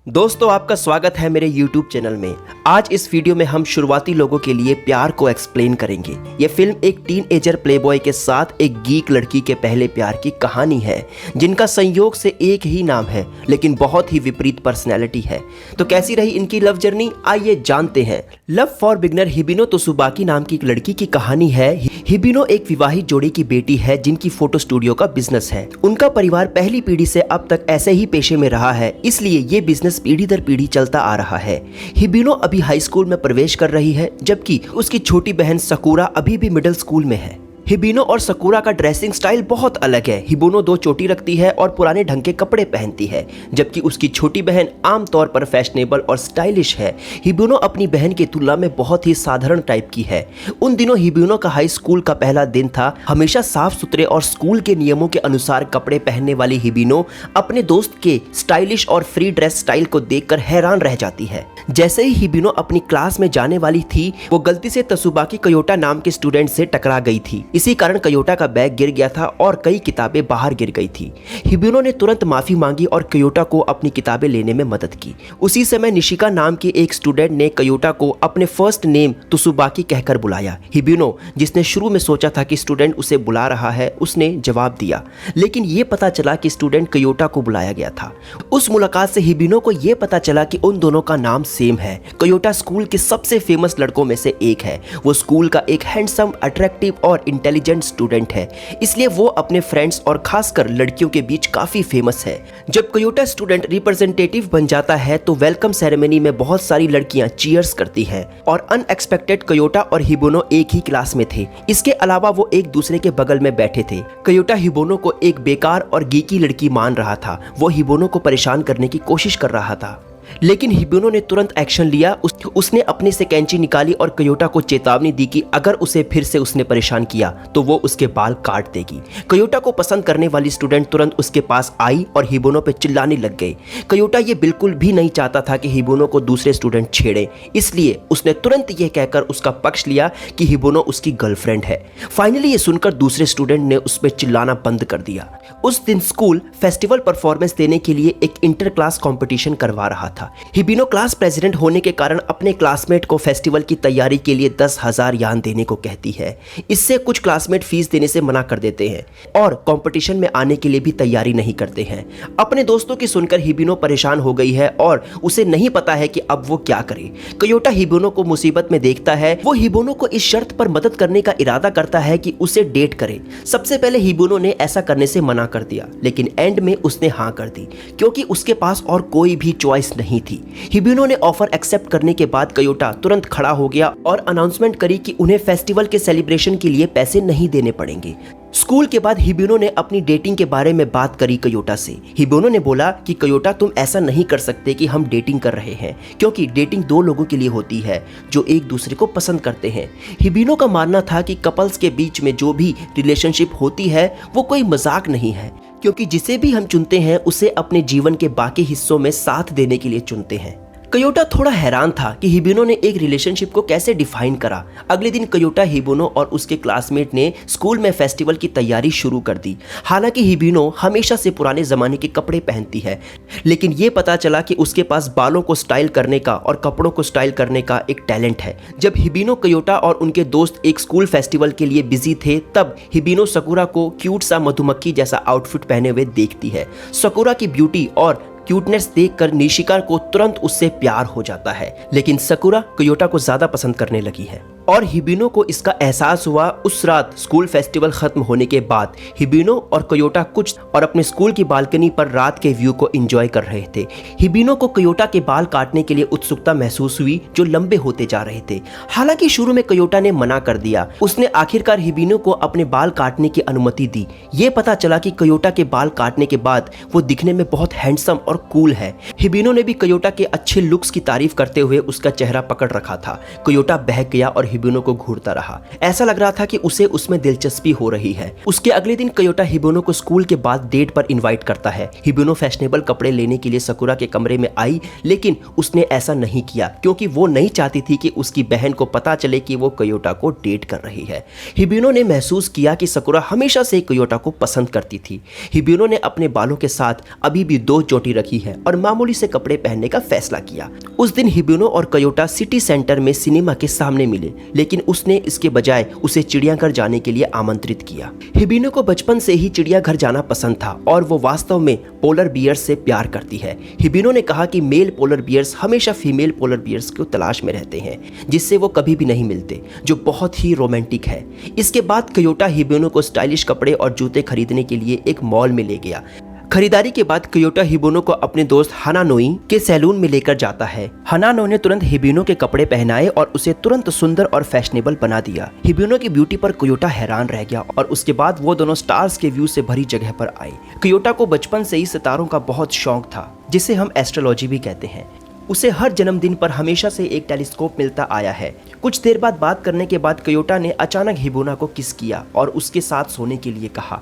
दोस्तों, आपका स्वागत है मेरे YouTube चैनल में। आज इस वीडियो में हम शुरुआती लोगों के लिए प्यार को एक्सप्लेन करेंगे। ये फिल्म एक टीनएजर प्लेबॉय के साथ एक गीक लड़की के पहले प्यार की कहानी है, जिनका संयोग से एक ही नाम है लेकिन बहुत ही विपरीत पर्सनैलिटी है। तो कैसी रही इनकी लव जर्नी, आइए जानते हैं। लव फॉर बिगनर हिबिनो त्सुबाकी नाम की एक लड़की की कहानी है। हिबिनो एक विवाहित जोड़ी की बेटी है जिनकी फोटो स्टूडियो का बिजनेस है। उनका परिवार पहली पीढ़ी से अब तक ऐसे ही पेशे में रहा है, इसलिए ये बिजनेस पीढ़ी दर पीढ़ी चलता आ रहा है। हिबिनो अभी हाई स्कूल में प्रवेश कर रही है, जबकि उसकी छोटी बहन सकुरा अभी भी मिडिल स्कूल में है। हिबिनो और सकुरा का ड्रेसिंग स्टाइल बहुत अलग है। हिबिनो 2 चोटी रखती है और पुराने ढंग के कपड़े पहनती है, जबकि उसकी छोटी बहन आमतौर पर फैशनेबल और स्टाइलिश है। हिबिनो अपनी बहन की तुलना में बहुत ही साधारण टाइप की है। उन दिनों हिबिनो का हाई स्कूल का पहला दिन था। हमेशा साफ सुथरे और स्कूल के नियमों के अनुसार कपड़े पहनने वाली हिबिनो अपने दोस्त के स्टाइलिश और फ्री ड्रेस स्टाइल को देखकर हैरान रह जाती है। जैसे ही हिबिनो अपनी क्लास में जाने वाली थी, वो गलती से त्सुबाकी कयोटा नाम के स्टूडेंट से टकरा गई थी। इसी कारण कयोटा का बैग गिर गया था और कई किताबें बाहर गिर गई थी। हिबिनो ने तुरंत माफी मांगी और कयोटा को अपनी किताबें लेने में मदद की। उसी समय निशिका नाम के एक स्टूडेंट ने कयोटा को अपने फर्स्ट नेम त्सुबाकी कहकर बुलाया। हिबिनो, जिसने शुरू में सोचा था कि स्टूडेंट उसे बुला रहा है, उसने जवाब दिया, लेकिन ये पता चला कि स्टूडेंट कयोटा को बुलाया गया था। उस मुलाकात से हिबिनो को यह पता चला कि उन दोनों का नाम सेम है। कयोटा स्कूल के सबसे फेमस लड़कों में से एक है। वो स्कूल का एक हैंडसम, अट्रैक्टिव और इंटेलिजेंट स्टूडेंट है, इसलिए वो अपने फ्रेंड्स और खासकर लड़कियों के बीच काफी फेमस है। जब कयोटा स्टूडेंट रिप्रेजेंटेटिव बन जाता है तो वेलकम सेरेमनी में बहुत सारी लड़कियां चीयर्स करती हैं और अनएक्सपेक्टेड कयोटा और हिबिनो एक ही क्लास में थे। इसके अलावा वो एक दूसरे के बगल में बैठे थे। कयोटा हिबिनो को एक बेकार और गीकी लड़की मान रहा था। वो हिबिनो को परेशान करने की कोशिश कर रहा था, लेकिन हिबिनो ने तुरंत एक्शन लिया। उसने अपने से कैंची निकाली और कयोटा को चेतावनी दी कि अगर उसे फिर से उसने परेशान किया तो वो उसके बाल काट देगी। कयोटा को पसंद करने वाली स्टूडेंट तुरंत उसके पास आई और हिबिनो पे चिल्लाने लग गई। कयोटा ये बिल्कुल भी नहीं चाहता था कि हिबिनो को दूसरे स्टूडेंट छेड़े, इसलिए उसने तुरंत ये कहकर उसका पक्ष लिया कि हिबिनो उसकी गर्लफ्रेंड है। फाइनली ये सुनकर दूसरे स्टूडेंट ने उस पर चिल्लाना बंद कर दिया। उस दिन स्कूल फेस्टिवल परफॉर्मेंस देने के लिए एक इंटर क्लास कंपटीशन करवा रहा था। हिबिनो क्लास प्रेसिडेंट होने के कारण अपने क्लासमेट को फेस्टिवल की तैयारी के लिए 10,000 यान देने को कहती है। इससे कुछ क्लासमेट फीस देने से मना कर देते हैं और कंपटीशन में आने के लिए भी तैयारी नहीं करते हैं। अपने दोस्तों की सुनकर हिबिनो परेशान हो गई है और उसे नहीं पता है कि अब वो क्या करे। कयोटा हिबिनो को मुसीबत में देखता है। वो हिबिनो को इस शर्त पर मदद करने का इरादा करता है कि उसे डेट करे। सबसे पहले हिबिनो ने ऐसा करने से मना कर दिया, लेकिन एंड में उसने हाँ कर दी क्योंकि उसके पास और कोई भी चॉइस नहीं थी। हिबिनो ने ऑफर एक्सेप्ट करने के बाद कयोटा तुरंत खड़ा हो गया और अनाउंसमेंट करी कि उन्हें फेस्टिवल के सेलिब्रेशन के लिए पैसे नहीं देने पड़ेंगे। स्कूल के बाद हिबिनो ने अपनी डेटिंग के बारे में बात करी कयोटा से। हिबिनो ने बोला कि कयोटा, तुम ऐसा नहीं कर सकते कि हम डेटिंग कर रहे हैं, क्योंकि डेटिंग 2 लोगों के लिए होती है जो एक दूसरे को पसंद करते हैं। हिबिनो का मानना था कि कपल्स के बीच में जो भी रिलेशनशिप होती है वो कोई मजाक नहीं है, क्योंकि जिसे भी हम चुनते हैं उसे अपने जीवन के बाकी हिस्सों में साथ देने के लिए चुनते हैं। कयोटा थोड़ा हैरान था कि हिबिनो ने एक रिलेशनशिप को कैसे डिफाइन करा। अगले दिन कयोटा, हिबिनो और उसके क्लासमेट ने स्कूल में फेस्टिवल की तैयारी शुरू कर दी। हालांकि हिबिनो हमेशा से पुराने जमाने के कपड़े पहनती है, लेकिन ये पता चला कि उसके पास बालों को स्टाइल करने का और कपड़ों को स्टाइल करने का एक टैलेंट है। जब हिबिनो, कयोटा और उनके दोस्त एक स्कूल फेस्टिवल के लिए बिजी थे, तब हिबिनो सकुरा को क्यूट सा मधुमक्खी जैसा आउटफिट पहने हुए देखती है। सकुरा की ब्यूटी और क्यूटनेस देखकर निशिका को तुरंत उससे प्यार हो जाता है, लेकिन सकुरा कयोटा को ज्यादा पसंद करने लगी है और हिबिनो को इसका एहसास हुआ। उस रात स्कूल फेस्टिवल खत्म होने के बाद हिबिनो और कयोटा कुछ और अपने स्कूल की बालकनी पर रात के व्यू को एंजॉय कर रहे थे। हिबिनो को कयोटा के बाल काटने के लिए उत्सुकता महसूस हुई, जो लंबे होते जा रहे थे। हालांकि शुरू में कयोटा ने मना कर दिया। उसने आखिरकार हिबिनो को अपने बाल काटने की अनुमति दी। ये पता चला कि कयोटा के बाल काटने के बाद वो दिखने में बहुत हैंडसम और कूल है। हिबिनो ने भी कयोटा के अच्छे लुक्स की तारीफ करते हुए उसका चेहरा पकड़ रखा था। कयोटा बहक गया और हिबुनो को घूरता रहा। ऐसा लग रहा था कि उसे उसमें दिलचस्पी हो रही है। उसके अगले दिन कयोटा हिबुनो को स्कूल के बाद डेट पर इनवाइट करता है। हिबुनो फैशनेबल कपड़े लेने के लिए सकुरा के कमरे में आई, लेकिन उसने ऐसा नहीं किया क्योंकि वो नहीं चाहती थी कि उसकी बहन को पता चले कि वो कयोटा को डेट कर रही है। हिबुनो ने महसूस किया कि सकुरा हमेशा से कयोटा को पसंद करती थी। हिबुनो ने अपने बालों के साथ अभी भी 2 चोटी रखी है और मामूली से कपड़े पहनने का फैसला किया। उस दिन हिबुनो और कयोटा सिटी सेंटर में सिनेमा के सामने मिले, लेकिन उसने इसके बजाय उसे चिड़ियाघर जाने के लिए आमंत्रित किया। हिबुनो को बचपन से ही चिड़ियाघर जाना पसंद था और वो वास्तव में पोलर बियर्स से प्यार करती है। हिबुनो ने कहा कि मेल पोलर बियर्स हमेशा फीमेल पोलर बियर्स को तलाश में रहते हैं, जिससे वो कभी भी नहीं मिलते, जो बहुत ही रोमांटिक है। इसके बाद कयोटा हिबुनो को स्टाइलिश कपड़े और जूते खरीदने के लिए एक मॉल में ले गया। खरीदारी के बाद कयोटा हिबुनो को अपने दोस्त हानानोई के सैलून में लेकर जाता है। हानानो ने तुरंत हिबुनो के कपड़े पहनाए और उसे तुरंत सुंदर और फैशनेबल बना दिया। हिबुनो की ब्यूटी पर कयोटा हैरान रह गया और उसके बाद वो दोनों स्टार्स के व्यू से भरी जगह पर आए। कयोटा को बचपन से ही सितारों का बहुत शौक था, जिसे हम एस्ट्रोलॉजी भी कहते हैं। उसे हर जन्मदिन पर हमेशा से एक टेलीस्कोप मिलता आया है। कुछ देर बाद बात करने के बाद कयोटा ने अचानक हिबुना को किस किया और उसके साथ सोने के लिए कहा,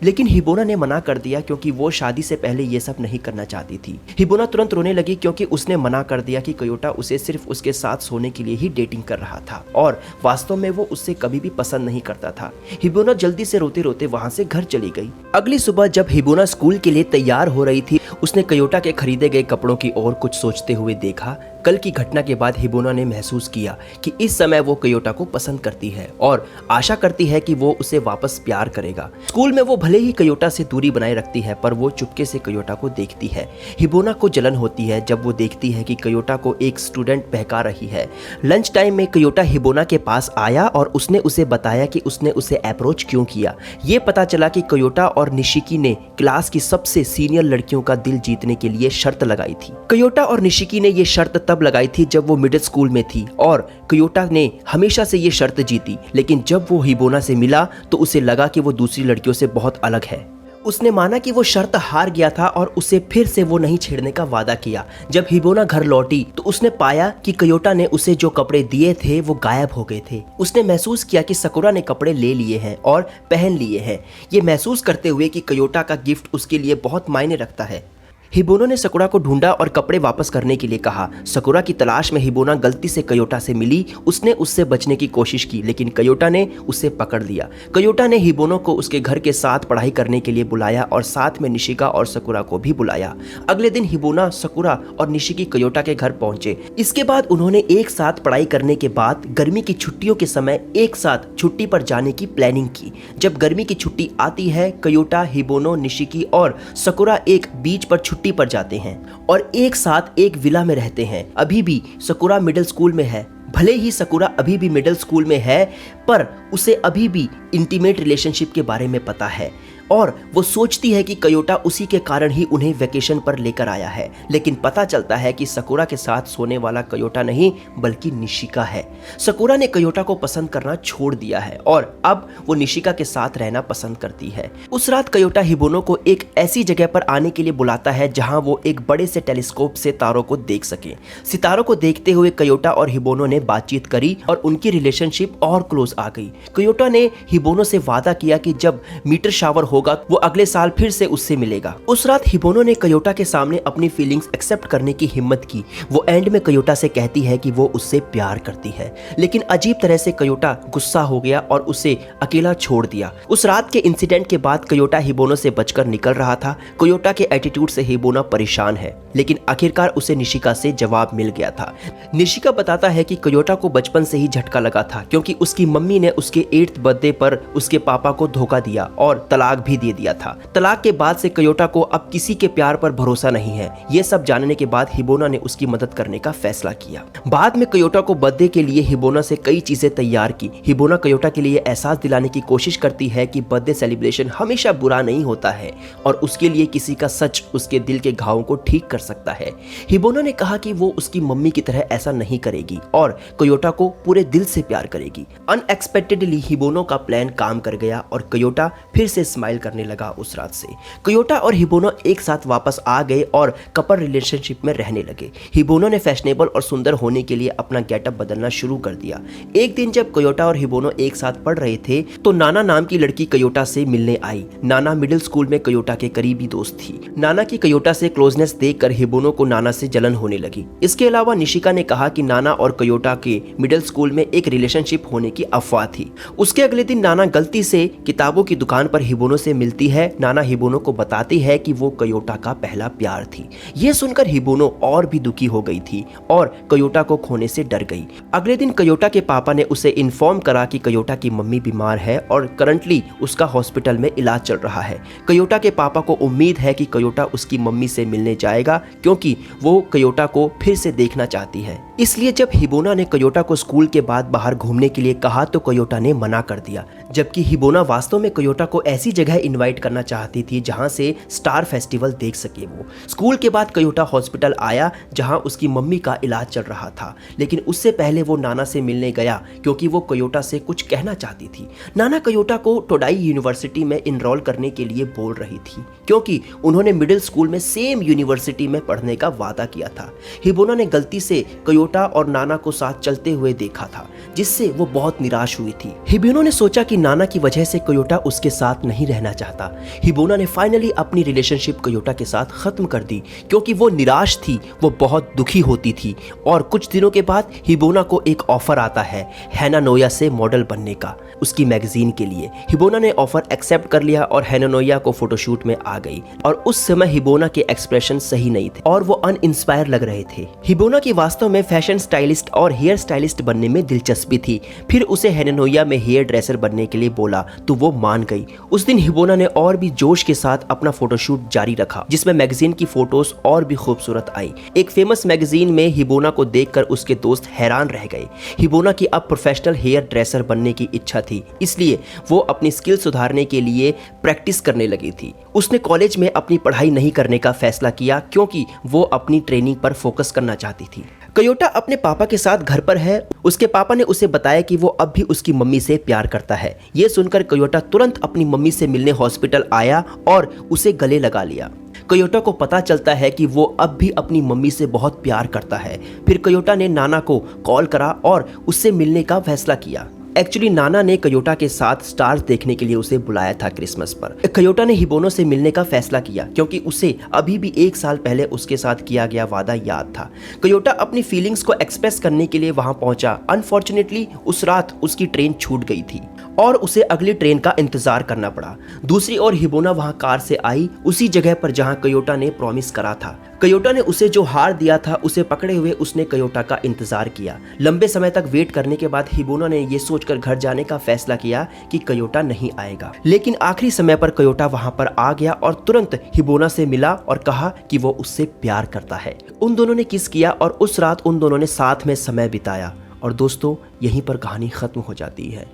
लेकिन हिबुना ने मना कर दिया क्योंकि वो शादी से पहले ये सब नहीं करना चाहती थी। हिबुना तुरंत रोने लगी क्योंकि उसने मना कर दिया कि कयोटा उसे सिर्फ उसके साथ सोने के लिए ही डेटिंग कर रहा था और वास्तव में वो उससे कभी भी पसंद नहीं करता था। हिबुना जल्दी से रोते रोते वहां से घर चली गई। अगली सुबह जब हिबुना स्कूल के लिए तैयार हो रही थी, उसने कयोटा के खरीदे गए कपड़ों की ओर कुछ सोचते हुए देखा। कल की घटना के बाद हिबुना ने महसूस किया कि इस समय वो कयोटा को पसंद करती है और आशा करती है कि वो उसे वापस प्यार करेगा। स्कूल में वो भले ही कयोटा से दूरी बनाए रखती है, पर वो चुपके से कयोटा को देखती है। हिबुना को जलन होती है जब वो देखती है कि कयोटा को एक स्टूडेंट बहका रही है। लंच टाइम में कयोटा हिबुना के पास आया और उसने उसे बताया कि उसने उसे अप्रोच क्यों किया। ये पता चला कि कयोटा और निशिकी ने क्लास की सबसे सीनियर लड़कियों का दिल जीतने के लिए शर्त लगाई थी। कयोटा और निशिकी ने ये शर्त तब लगाई थी जब वो मिडिल स्कूल में थी और कयोटा ने हमेशा से ये शर्त जीती, लेकिन जब वो हिबुना से मिला तो उसे लगा कि वो दूसरी लड़कियों से बहुत अलग है। उसने माना कि वो शर्त हार गया था और उसे फिर से वो नहीं छेड़ने का वादा किया। जब हिबुना घर लौटी तो उसने पाया कि कयोटा ने उसे जो कपड़े दिए थे वो गायब हो गए थे। उसने महसूस किया कि सकुरा ने कपड़े ले लिए हैं और पहन लिए हैं, ये महसूस करते हुए कि कयोटा का गिफ्ट उसके लिए बहुत मायने रखता है। हिबुना ने सकुरा को ढूंढा और कपड़े वापस करने के लिए कहा। सकुरा की तलाश में हिबुना गलती से कयोटा से मिली। उसने उससे बचने की कोशिश की, लेकिन कयोटा ने उसे पकड़ लिया। कयोटा ने हिबुना को उसके घर के साथ पढ़ाई करने के लिए बुलाया और साथ में निशिका और सकुरा को भी बुलाया। अगले दिन हिबुना, सकुरा और निशिकी कयोटा के घर पहुंचे। इसके बाद उन्होंने एक साथ पढ़ाई करने के बाद गर्मी की छुट्टियों के समय एक साथ छुट्टी पर जाने की प्लानिंग की। जब गर्मी की छुट्टी आती है, कयोटा, हिबुना, निशिकी और सकुरा एक बीच पर छुट्टी पर जाते हैं और एक साथ एक विला में रहते हैं। अभी भी सकुरा मिडिल स्कूल में है। भले ही सकुरा अभी भी मिडिल स्कूल में है, पर उसे अभी भी इंटीमेट रिलेशनशिप के बारे में पता है और वो सोचती है कि कयोटा उसी के कारण ही उन्हें वेकेशन पर लेकर आया है। लेकिन पता चलता है कि सकुरा के साथ सोने वाला कयोटा नहीं बल्कि निशिका है। सकुरा ने कयोटा को पसंद करना छोड़ दिया है और अब वो निशिका के साथ रहना पसंद करती है। उस रात कयोटा हिबुना को एक ऐसी जगह पर आने के लिए बुलाता है जहां वो एक बड़े से टेलीस्कोप से तारों को देख सके। सितारों को देखते हुए कयोटा और हिबुना ने बातचीत करी और उनकी रिलेशनशिप और क्लोज आ गई। कयोटा ने हिबुना से वादा किया कि जब मीटर शावर होगा वो अगले साल फिर से उससे मिलेगा। उस रात हिबुना ने कयोटा के सामने अपनी फीलिंग्स एक्सेप्ट करने की हिम्मत की। वो एंड में कयोटा से कहती है कि वो उससे प्यार करती है, लेकिन अजीब तरह से कयोटा गुस्सा हो गया और उसे अकेला छोड़ दिया। उस रात के इंसिडेंट के बाद कयोटा हिबुना से बचकर निकल रहा था। कयोटा के एटीट्यूड से हिबुना परेशान है, लेकिन आखिरकार उसे निशिका से जवाब मिल गया था। निशिका बताता है कि कयोटा को बचपन से ही झटका लगा था क्योंकि उसकी मम्मी ने उसके 8th बर्थडे पर उसके पापा को धोखा दिया और तलाक भी दे दिया था। तलाक के बाद से कयोटा को अब किसी के प्यार पर भरोसा नहीं है। ये सब जानने के बाद हिबुना ने उसकी मदद करने का फैसला किया। बाद में कयोटा को बर्थडे के लिए हिबुना से कई चीजें तैयार की। हिबुना कयोटा के लिए एहसास दिलाने की कोशिश करती है कि बर्थडे सेलिब्रेशन हमेशा बुरा नहीं होता है और उसके लिए किसी का सच उसके दिल के घावों को ठीक कर सकता है। हिबुना ने कहा कि वो उसकी मम्मी की तरह ऐसा नहीं करेगी और कयोटा को पूरे दिल से प्यार करेगी। अनएक्सपेक्टेडली हिबुना का प्लान काम कर गया और कयोटा फिर से स्माइल करने लगा उस रात से। कोयोटा और हिबोनो एक साथ वापस आ गए और कपल रिलेशनशिप में रहने लगे। हिबोनो ने फैशनेबल और सुंदर होने के लिए अपना गेटअप बदलना शुरू कर दिया। एक दिन जब कोयोटा और हिबोनो एक साथ पढ़ रहे थे तो नाना नाम की लड़की कोयोटा से मिलने आई। नाना मिडिल स्कूल में कोयोटा के करीबी दोस्त थी। नाना की कोयोटा से क्लोजनेस देखकर हिबोनो को नाना से जलन होने लगी। इसके अलावा निशिका ने कहा कि नाना और कोयोटा के मिडिल स्कूल में एक रिलेशनशिप होने की अफवाह थी। उसके अगले दिन नाना गलती से किताबों की दुकान पर हिबोनो से मिलती है। नाना हिबोनो को बताती है कि वो कोयोटा का पहला प्यार थी। यह सुनकर हिबोनो और भी दुखी हो गई थी और कोयोटा को खोने से डर गई। अगले दिन कोयोटा के पापा ने उसे इन्फॉर्म करा कि कोयोटा की मम्मी बीमार है और करंटली उसका हॉस्पिटल में इलाज चल रहा है। कोयोटा के पापा को उम्मीद है कि कोयोटा उसकी मम्मी से मिलने जाएगा क्योंकि वो कोयोटा को फिर से देखना चाहती है। इसलिए जब हिबोना ने कोयोटा को स्कूल के बाद बाहर घूमने के लिए कहा तो कोयोटा ने मना कर दिया, जबकि हिबोना वास्तव में कोयोटा को ऐसी जगह इनवाइट करना चाहती थी जहां से स्टार फेस्टिवल देख सके वो। स्कूल के बाद कोयोटा हॉस्पिटल आया जहां उसकी मम्मी का इलाज चल रहा था, लेकिन उससे पहले वो नाना से मिलने गया क्योंकि वो कोयोटा से कुछ कहना चाहती थी। नाना कोयोटा को टोडाई यूनिवर्सिटी में इनरोल करने के लिए बोल रही थी क्योंकि उन्होंने मिडिल स्कूल में सेम यूनिवर्सिटी में पढ़ने का वादा किया था। हिबोना ने गलती से कोयोटा और नाना को साथ चलते हुए देखा था, जिससे वो बहुत निराश हुई थी। हिबोना ने सोचा कि नाना की वजह से कोयोटा उसके साथ नहीं रहना चाहता। हिबोना ने फाइनली अपनी रिलेशनशिप कोयोटा के साथ खत्म कर दी क्योंकि वो निराश थी, वो बहुत दुखी होती थी। और कुछ दिनों के बाद हिबोना को एक ऑफर आता है हैनानोया से मॉडल बनने का, उसकी मैगजीन के लिए। हिबोना ने ऑफर एक्सेप्ट कर लिया और हैनानोया को फोटोशूट में आ गई। और उस समय हिबोना के एक्सप्रेशन सही नहीं थे और वो अनइंस्पायर लग रहे थे। हिबोना की वास्तव में फैशन स्टाइलिस्ट और हेयर स्टाइलिस्ट बनने में दिलचस्पी थी। फिर उसे हैनानोया में हेयर ड्रेसर बनने के लिए बोला तो वो मान गई। उस दिन हिबोना ने और भी जोश के साथ अपना फोटोशूट जारी रखा, जिसमें मैगजीन की फोटोज और भी खूबसूरत आई। एक फेमस मैगजीन में हिबोना को देखकर उसके दोस्त हैरान रह गए। हिबोना की अब प्रोफेशनल हेयर ड्रेसर बनने की इच्छा थी, इसलिए वो अपनी स्किल सुधारने के लिए प्रैक्टिस करने लगी थी। उसने कॉलेज में अपनी पढ़ाई नहीं करने का फैसला किया क्योंकि वो अपनी ट्रेनिंग पर फोकस करना चाहती थी। कोयोटा अपने पापा के साथ घर पर है। उसके पापा ने उसे बताया कि वो अब भी उसकी मम्मी से प्यार करता है। ये सुनकर कोयोटा तुरंत अपनी मम्मी से मिलने हॉस्पिटल आया और उसे गले लगा लिया। कोयोटा को पता चलता है कि वो अब भी अपनी मम्मी से बहुत प्यार करता है। फिर कोयोटा ने नाना को कॉल करा और उससे मिलने का फैसला किया। एक्चुअली नाना ने कोयोटा के साथ स्टार्स देखने के लिए उसे बुलाया था क्रिसमस पर। कोयोटा ने हिबोनो से मिलने का फैसला किया क्योंकि उसे अभी भी 1 साल पहले उसके साथ किया गया वादा याद था। कोयोटा अपनी फीलिंग्स को एक्सप्रेस करने के लिए वहां पहुंचा। अनफॉर्चुनेटली उस रात उसकी ट्रेन छूट गई थी और उसे अगली ट्रेन का इंतजार करना पड़ा। दूसरी ओर हिबोना वहां कार से आई, उसी जगह पर जहां कोयोटा ने प्रॉमिस करा था। कोयोटा ने उसे जो हार दिया था उसे पकड़े हुए उसने कोयोटा का इंतजार किया। लंबे समय तक वेट करने के बाद हिबोना ने यह सोचकर घर जाने का फैसला किया कि कोयोटा नहीं आएगा, लेकिन आखिरी समय पर कोयोटा वहां पर आ गया और तुरंत हिबोना से मिला और कहा कि वो उससे प्यार करता है। उन दोनों ने किस किया और उस रात उन दोनों ने साथ में समय बिताया। और दोस्तों, यहीं पर कहानी खत्म हो जाती है।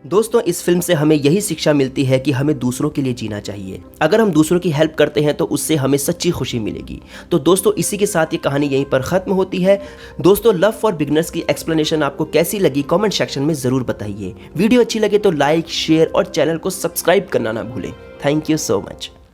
दोस्तों, इस फिल्म से हमें यही शिक्षा मिलती है कि हमें दूसरों के लिए जीना चाहिए। अगर हम दूसरों की हेल्प करते हैं तो उससे हमें सच्ची खुशी मिलेगी। तो दोस्तों, इसी के साथ ये कहानी यहीं पर खत्म होती है। दोस्तों, लव फॉर बिगनर्स की एक्सप्लेनेशन आपको कैसी लगी कमेंट सेक्शन में जरूर बताइए। वीडियो अच्छी लगे तो लाइक, शेयर और चैनल को सब्सक्राइब करना ना भूलें। Thank you so much.